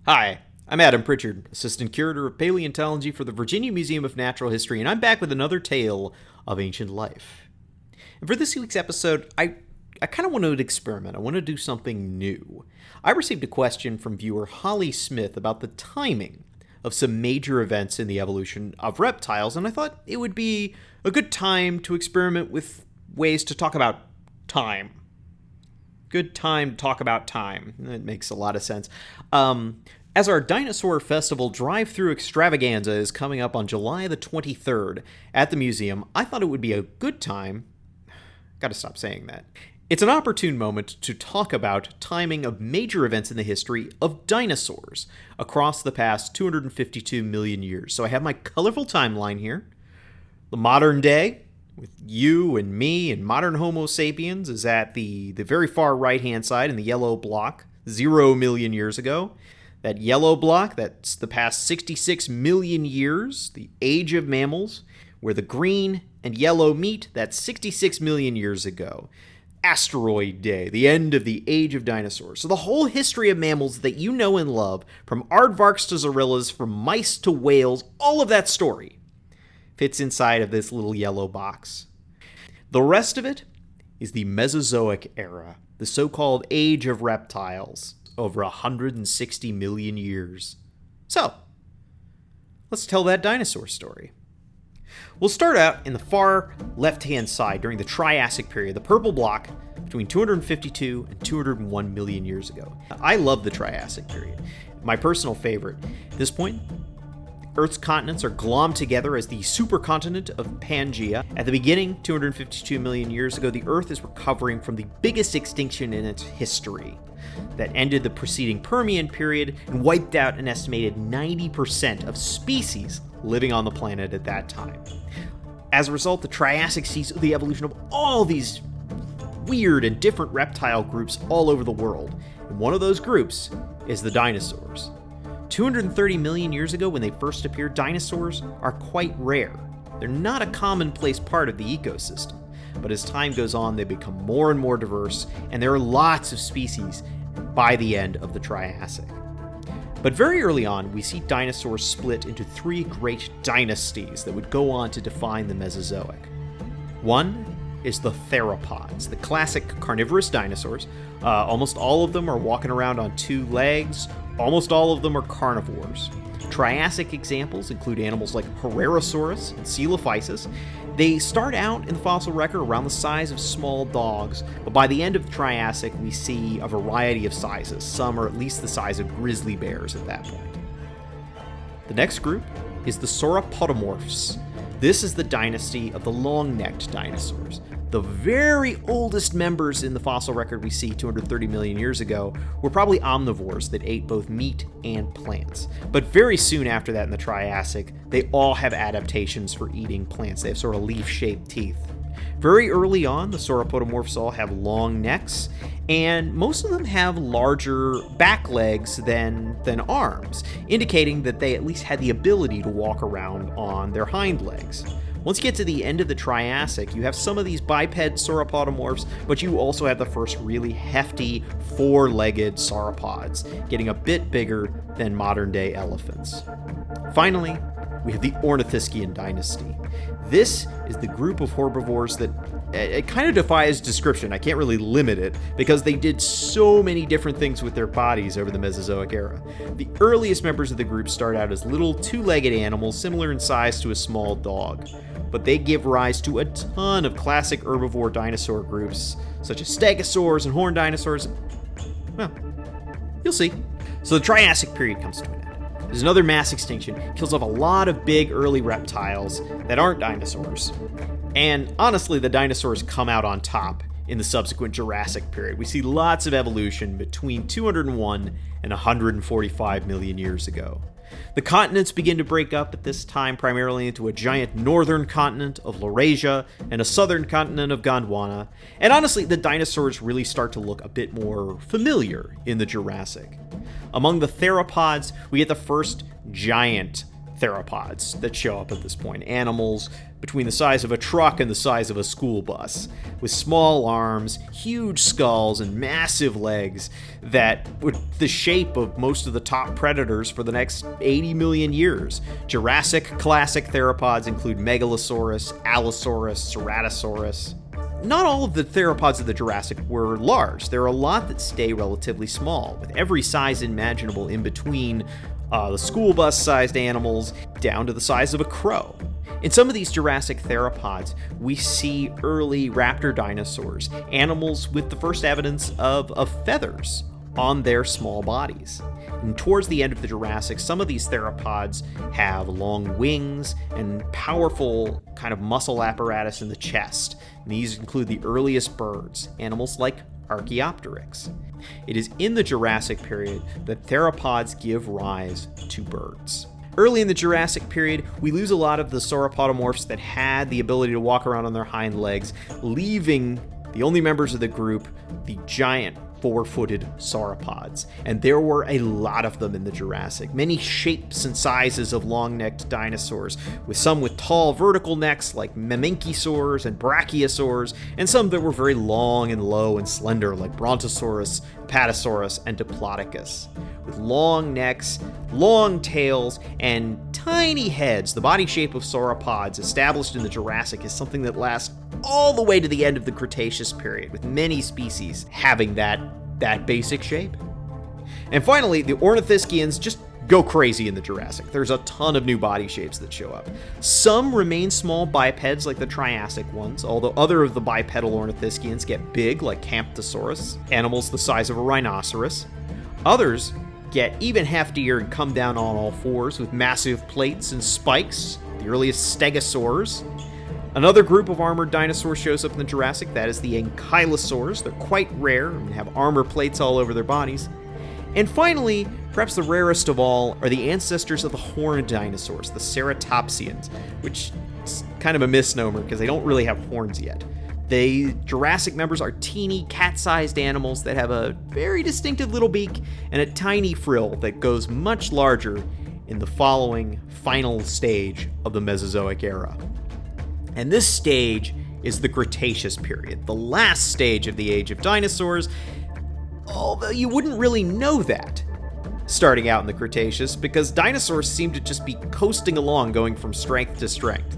Hi, I'm Adam Pritchard, Assistant Curator of Paleontology for the Virginia Museum of Natural History, and I'm back with another tale of ancient life. And for this week's episode, I kind of want to experiment. I want to do something new. I received a question from viewer Holly Smith about the timing of some major events in the evolution of reptiles, and I thought it would be a good time to experiment with ways to talk about time. Good time to talk about time. That makes a lot of sense. As our Dinosaur Festival drive-through extravaganza is coming up on July the 23rd at the museum, I thought it would be a good time. Gotta stop saying that. It's an opportune moment to talk about timing of major events in the history of dinosaurs across the past 252 million years. So I have my colorful timeline here. The modern day, with you and me and modern Homo sapiens, is at the very far right-hand side in the yellow block, 0 million years ago. That yellow block, that's the past 66 million years, the age of mammals, where the green and yellow meet, that's 66 million years ago. Asteroid Day, the end of the age of dinosaurs. So the whole history of mammals that you know and love, from aardvarks to zorillas, from mice to whales, all of that story fits inside of this little yellow box. The rest of it is the Mesozoic era, the so-called age of reptiles, over 160 million years. So, let's tell that dinosaur story. We'll start out in the far left-hand side during the Triassic period, the purple block between 252 and 201 million years ago. I love the Triassic period. My personal favorite. At this point, Earth's continents are glommed together as the supercontinent of Pangaea. At the beginning, 252 million years ago, the Earth is recovering from the biggest extinction in its history that ended the preceding Permian period and wiped out an estimated 90% of species living on the planet at that time. As a result, the Triassic sees the evolution of all these weird and different reptile groups all over the world. And one of those groups is the dinosaurs. 230 million years ago, when they first appeared, dinosaurs are quite rare. They're not a commonplace part of the ecosystem, but as time goes on, they become more and more diverse, and there are lots of species by the end of the Triassic. But very early on, we see dinosaurs split into three great dynasties that would go on to define the Mesozoic. One is the theropods, the classic carnivorous dinosaurs. Almost all of them are walking around on two legs. Almost all of them are carnivores. Triassic examples include animals like Herrerasaurus and Coelophysis. They start out in the fossil record around the size of small dogs, but by the end of the Triassic, we see a variety of sizes. Some are at least the size of grizzly bears at that point. The next group is the sauropodomorphs. This is the dynasty of the long-necked dinosaurs. The very oldest members in the fossil record we see 230 million years ago were probably omnivores that ate both meat and plants. But very soon after that in the Triassic, they all have adaptations for eating plants. They have sort of leaf-shaped teeth. Very early on, the sauropodomorphs all have long necks, and most of them have larger back legs than arms, indicating that they at least had the ability to walk around on their hind legs. Once you get to the end of the Triassic, you have some of these biped sauropodomorphs, but you also have the first really hefty four-legged sauropods, getting a bit bigger than modern-day elephants. Finally, we have the Ornithischian dynasty. This is the group of herbivores that it kind of defies description. I can't really limit it because they did so many different things with their bodies over the Mesozoic era. The earliest members of the group start out as little two-legged animals similar in size to a small dog, but they give rise to a ton of classic herbivore dinosaur groups such as stegosaurs and horned dinosaurs. Well, you'll see. So the Triassic period comes to an end. There's another mass extinction, kills off a lot of big early reptiles that aren't dinosaurs. And honestly, the dinosaurs come out on top in the subsequent Jurassic period. We see lots of evolution between 201 and 145 million years ago. The continents begin to break up at this time, primarily into a giant northern continent of Laurasia and a southern continent of Gondwana. And honestly, the dinosaurs really start to look a bit more familiar in the Jurassic. Among the theropods, we get the first giant theropods that show up at this point. Animals between the size of a truck and the size of a school bus, with small arms, huge skulls, and massive legs that were the shape of most of the top predators for the next 80 million years. Jurassic classic theropods include Megalosaurus, Allosaurus, Ceratosaurus. Not all of the theropods of the Jurassic were large. There are a lot that stay relatively small, with every size imaginable in between the school bus-sized animals down to the size of a crow. In some of these Jurassic theropods, we see early raptor dinosaurs, animals with the first evidence of feathers on their small bodies. And towards the end of the Jurassic, some of these theropods have long wings and powerful kind of muscle apparatus in the chest. And these include the earliest birds, animals like Archaeopteryx. It is in the Jurassic period that theropods give rise to birds. Early in the Jurassic period, we lose a lot of the sauropodomorphs that had the ability to walk around on their hind legs, leaving the only members of the group, the giant four-footed sauropods. And there were a lot of them in the Jurassic, many shapes and sizes of long-necked dinosaurs, with some with tall vertical necks like Mamenchisaurs and Brachiosaurs, and some that were very long and low and slender like Brontosaurus, Apatosaurus, and Diplodocus. With long necks, long tails, and tiny heads, the body shape of sauropods established in the Jurassic is something that lasts all the way to the end of the Cretaceous period, with many species having that basic shape. And finally, the Ornithischians just go crazy in the Jurassic. There's a ton of new body shapes that show up. Some remain small bipeds like the Triassic ones, although other of the bipedal Ornithischians get big like Camptosaurus, animals the size of a rhinoceros. Others get even heftier and come down on all fours with massive plates and spikes, the earliest stegosaurs. Another group of armored dinosaurs shows up in the Jurassic, that is the ankylosaurs. They're quite rare and have armor plates all over their bodies. And finally, perhaps the rarest of all, are the ancestors of the horned dinosaurs, the ceratopsians, which is kind of a misnomer because they don't really have horns yet. The Jurassic members are teeny, cat-sized animals that have a very distinctive little beak and a tiny frill that goes much larger in the following final stage of the Mesozoic era. And this stage is the Cretaceous period, the last stage of the age of dinosaurs, although you wouldn't really know that starting out in the Cretaceous because dinosaurs seem to just be coasting along, going from strength to strength.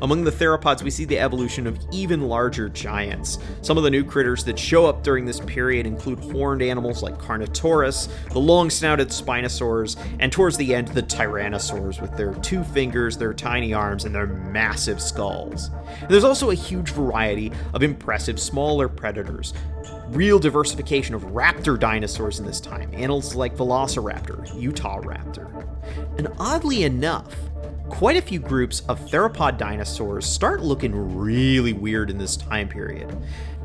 Among the theropods, we see the evolution of even larger giants. Some of the new critters that show up during this period include horned animals like Carnotaurus, the long-snouted Spinosaurs, and towards the end, the Tyrannosaurs with their 2 fingers, their tiny arms, and their massive skulls. And there's also a huge variety of impressive smaller predators. Real diversification of raptor dinosaurs in this time, animals like Velociraptor, Utah raptor. And oddly enough, quite a few groups of theropod dinosaurs start looking really weird in this time period.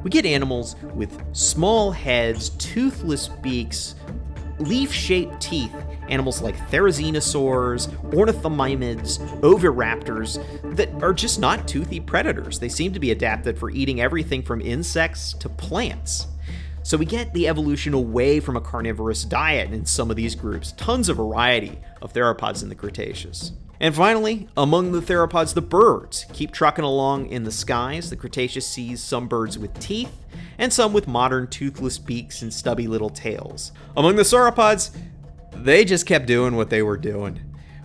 We get animals with small heads, toothless beaks, leaf-shaped teeth, animals like therizinosaurs, ornithomimids, oviraptors that are just not toothy predators. They seem to be adapted for eating everything from insects to plants. So we get the evolution away from a carnivorous diet in some of these groups, tons of variety of theropods in the Cretaceous. And finally, among the theropods, the birds keep trucking along in the skies. The Cretaceous sees some birds with teeth, and some with modern toothless beaks and stubby little tails. Among the sauropods, they just kept doing what they were doing.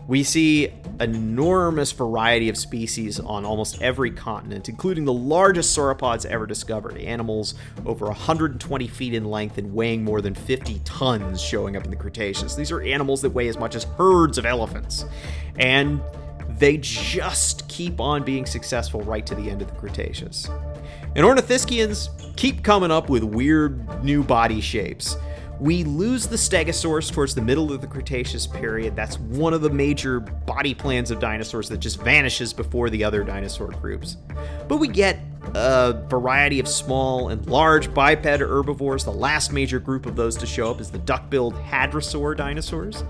We see an enormous variety of species on almost every continent, including the largest sauropods ever discovered, animals over 120 feet in length and weighing more than 50 tons showing up in the Cretaceous. These are animals that weigh as much as herds of elephants. And they just keep on being successful right to the end of the Cretaceous. And Ornithischians keep coming up with weird new body shapes. We lose the Stegosaurus towards the middle of the Cretaceous period. That's one of the major body plans of dinosaurs that just vanishes before the other dinosaur groups. But we get a variety of small and large biped herbivores. The last major group of those to show up is the duck-billed hadrosaur dinosaurs.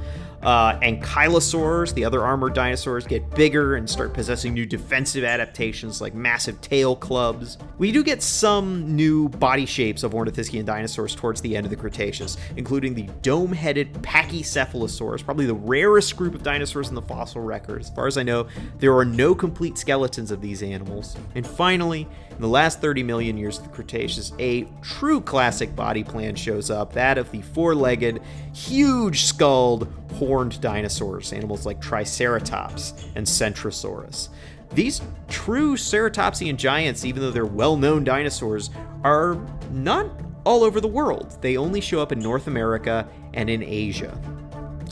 Ankylosaurs, the other armored dinosaurs, get bigger and start possessing new defensive adaptations like massive tail clubs. We do get some new body shapes of ornithischian dinosaurs towards the end of the Cretaceous, including the dome-headed Pachycephalosaurs, probably the rarest group of dinosaurs in the fossil record. As far as I know, there are no complete skeletons of these animals. And finally, in the last 30 million years of the Cretaceous, a true classic body plan shows up, that of the four-legged, huge-skulled, horned dinosaurs, animals like Triceratops and Centrosaurus. These true ceratopsian giants, even though they're well-known dinosaurs, are not all over the world. They only show up in North America and in Asia.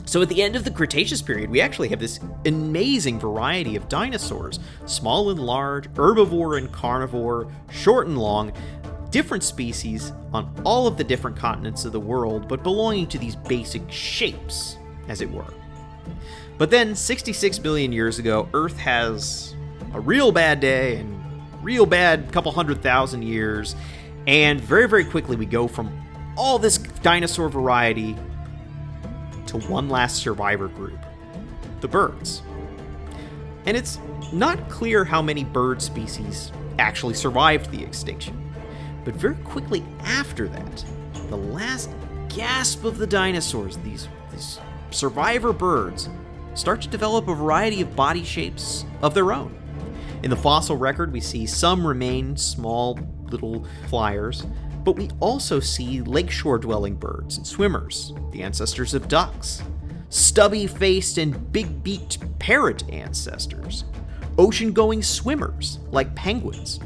So at the end of the Cretaceous period, we actually have this amazing variety of dinosaurs, small and large, herbivore and carnivore, short and long, different species on all of the different continents of the world, but belonging to these basic shapes, as it were. But then, 66 million years ago, Earth has a real bad day and real bad couple 100,000 years, and very, very quickly we go from all this dinosaur variety to one last survivor group, the birds. And it's not clear how many bird species actually survived the extinction, but very quickly after that, the last gasp of the dinosaurs, these survivor birds, start to develop a variety of body shapes of their own. In the fossil record, we see some remain small little flyers, but we also see lakeshore-dwelling birds and swimmers, the ancestors of ducks, stubby-faced and big-beaked parrot ancestors, ocean-going swimmers like penguins.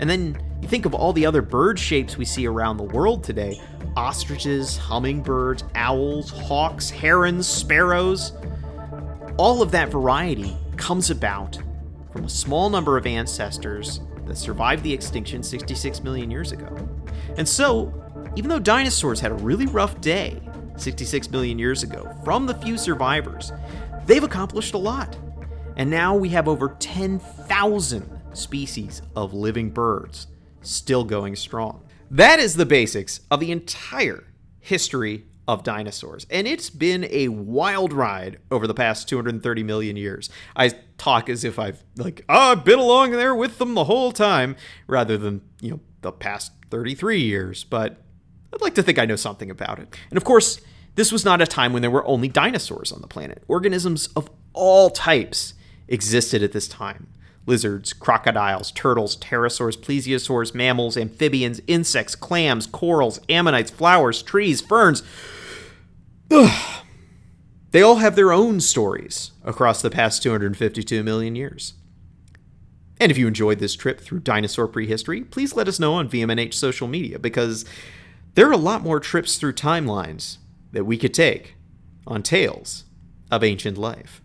And then you think of all the other bird shapes we see around the world today: ostriches, hummingbirds, owls, hawks, herons, sparrows. All of that variety comes about from a small number of ancestors that survived the extinction 66 million years ago. And so, even though dinosaurs had a really rough day 66 million years ago, from the few survivors, they've accomplished a lot. And now we have over 10,000 species of living birds still going strong. That is the basics of the entire history of dinosaurs, and it's been a wild ride over the past 230 million years. I talk as if I've been along there with them the whole time, rather than, the past 33 years, but I'd like to think I know something about it. And of course, this was not a time when there were only dinosaurs on the planet. Organisms of all types existed at this time. Lizards, crocodiles, turtles, pterosaurs, plesiosaurs, mammals, amphibians, insects, clams, corals, ammonites, flowers, trees, ferns. They all have their own stories across the past 252 million years. And if you enjoyed this trip through dinosaur prehistory, please let us know on VMNH social media, because there are a lot more trips through timelines that we could take on Tales of Ancient Life.